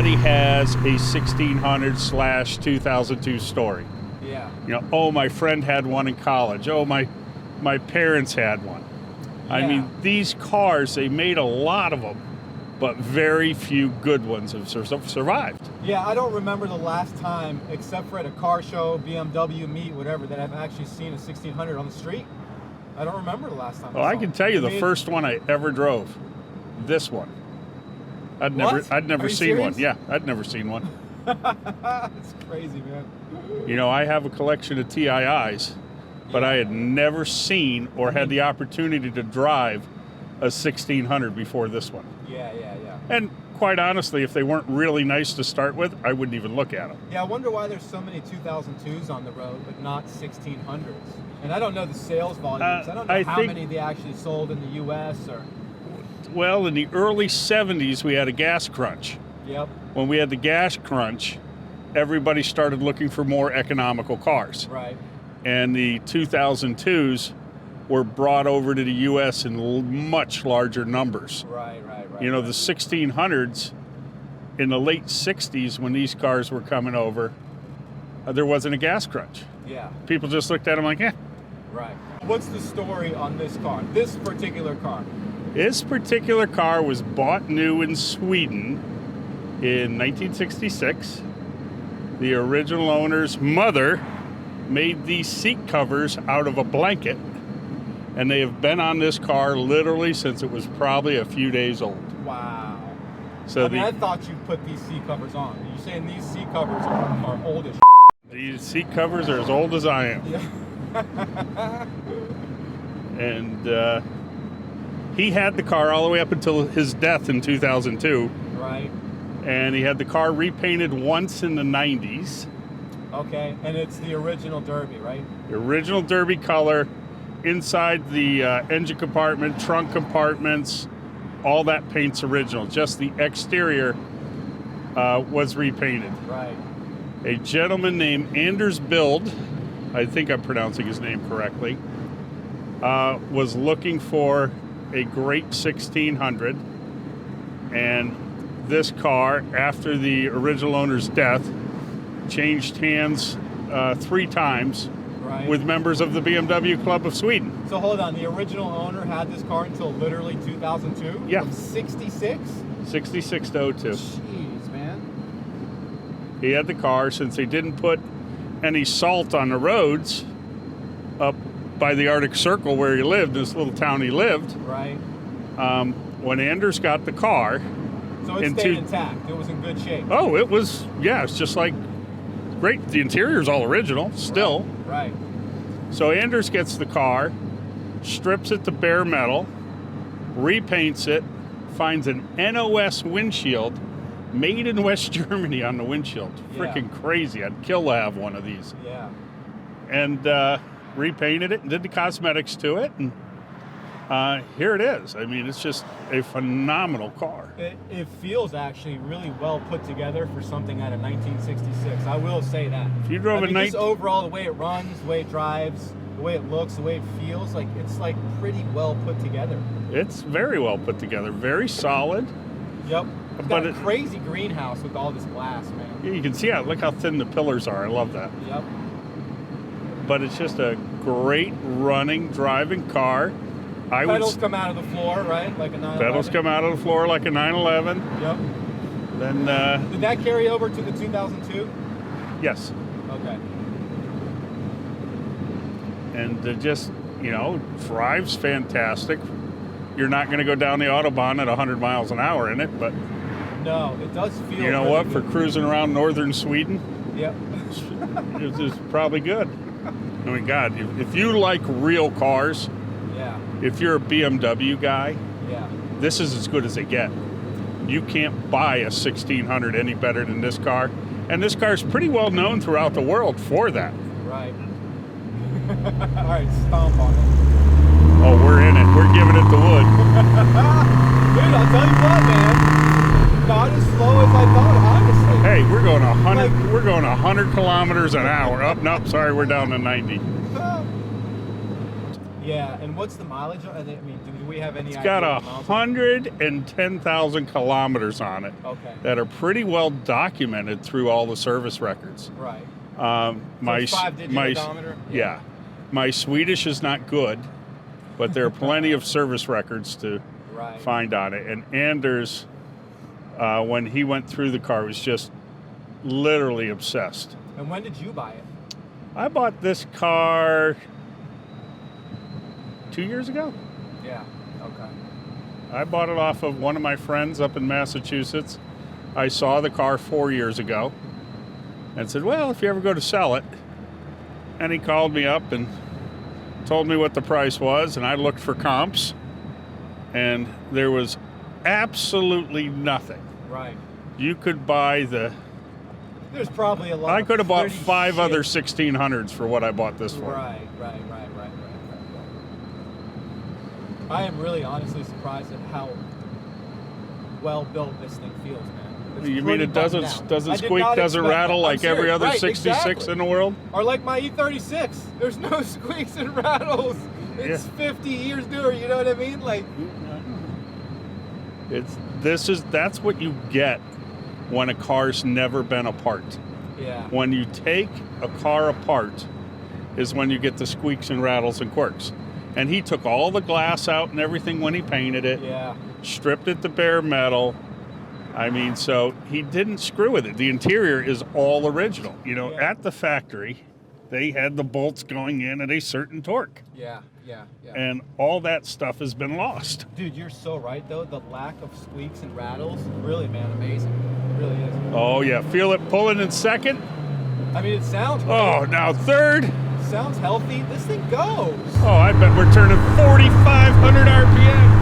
everybody has a 1600/2002 story. Yeah. You know, oh, my friend had one in college. Oh, my parents had one. Yeah. I mean, these cars, they made a lot of them, but very few good ones have survived. Yeah, I don't remember the last time, except for at a car show, BMW meet, whatever, that I've actually seen a 1600 on the street. I don't remember the last time. Well, I can tell you the first one I ever drove, this one. I'd never seen one. Yeah, I'd never seen one. It's crazy, man. You know, I have a collection of TIIs, but I had never seen or had the opportunity to drive a 1600 before this one. Yeah. And quite honestly, if they weren't really nice to start with, I wouldn't even look at them. Yeah, I wonder why there's so many 2002s on the road, but not 1600s. And I don't know the sales volumes. I don't know how many they actually sold in the U.S. or... Well, in the early 70s, we had a gas crunch. Yep. When we had the gas crunch, everybody started looking for more economical cars. Right. And the 2002s were brought over to the U.S. in much larger numbers. Right. You know, the 1600s, in the late 60s, when these cars were coming over, there wasn't a gas crunch. Yeah. People just looked at them like, eh. Right. What's the story on this car, this particular car? This particular car was bought new in Sweden in 1966. The original owner's mother made these seat covers out of a blanket, and they have been on this car literally since it was probably a few days old. Wow. So I thought you put these seat covers on. You're saying these seat covers are old as These seat covers are as old as I am. Yeah. And he had the car all the way up until his death in 2002. Right. And he had the car repainted once in the 90s. Okay, and it's the original Derby, right? The original Derby color, inside the engine compartment, trunk compartments, all that paint's original. Just the exterior was repainted. Right. A gentleman named Anders Bild, I think I'm pronouncing his name correctly, was looking for a great 1600, and this car, after the original owner's death, changed hands 3 times with members of the BMW Club of Sweden. So hold on, the original owner had this car until literally 2002? Yeah. From 66? 66 to 02. Jeez, man. He had the car, since they didn't put any salt on the roads up by the Arctic Circle where he lived, this little town he lived. Right. When Anders got the car... So it stayed intact. It was in good shape. Oh, it was, yeah, it's just like, great. The interior's all original, still. Right. So Anders gets the car, strips it to bare metal, repaints it, finds an NOS windshield made in West Germany on the windshield. Freaking crazy. I'd kill to have one of these. Yeah. And repainted it and did the cosmetics to it. And here it is. I mean, it's just a phenomenal car. It feels actually really well put together for something out of 1966. I will say that. If you drove just overall, the way it runs, the way it drives, the way it looks, the way it feels, like it's like pretty well put together. It's very well put together. Very solid. Yep. It's got a crazy greenhouse with all this glass, man. Yeah, you can see look how thin the pillars are. I love that. Yep. But it's just a great running, driving car. Pedals come out of the floor, right? Like a 911? Pedals come out of the floor like a 911. Yep. Then, did that carry over to the 2002? Yes. Okay. And it just, drives fantastic. You're not going to go down the Autobahn at 100 miles an hour in it, but... No, it does feel You know what? For cruising around northern Sweden, yep. it's probably good. I mean, God, if you like real cars... Yeah. If you're a BMW guy, this is as good as they get. You can't buy a 1600 any better than this car. And this car is pretty well known throughout the world for that. Right. All right, stomp on it. Oh, we're in it. We're giving it the wood. Dude, I'll tell you what, man. Not as slow as I thought, honestly. Hey, we're going 100. We're going 100 kilometers an hour. Nope, sorry, we're down to 90. Yeah, and what's the mileage? I mean, do we have any It's idea? got of the miles? 110,000 kilometers on it Okay. that are pretty well documented through all the service records. Right. My it's 5-digit odometer? Yeah. My Swedish is not good, but there are plenty of service records to Right. find on it. And Anders, when he went through the car, was just literally obsessed. And when did you buy it? I bought this car 2 years ago. Yeah. Okay. I bought it off of one of my friends up in Massachusetts. I saw the car 4 years ago and said, well, if you ever go to sell it. And he called me up and told me what the price was, and I looked for comps, and there was absolutely nothing. Right. You could buy There's probably a lot. I could have bought pretty 5 shit. other 1600s for what I bought this for. Right. I am really honestly surprised at how well built this thing feels, man. It's You mean pretty it buttoned doesn't out. doesn't I did squeak, not doesn't expect rattle that. I'm like every serious. other Right, 66 exactly. in the world? Or like my E36. There's no squeaks and rattles. It's 50 years newer, you know what I mean? Like, That's what you get when a car's never been apart. yeah. When you take a car apart is when you get the squeaks and rattles and quirks. And he took all the glass out and everything when he painted it, Yeah. stripped it to bare metal. I mean, so he didn't screw with it. The interior is all original. You know, Yeah. at the factory, they had the bolts going in at a certain torque. Yeah. And all that stuff has been lost. Dude, you're so right, though. The lack of squeaks and rattles, really, man, amazing. It really is. Oh, yeah. Feel it pulling in second. I mean, it sounds Oh, now third. sounds healthy. This thing goes. Oh, I bet we're turning 4,500 RPM.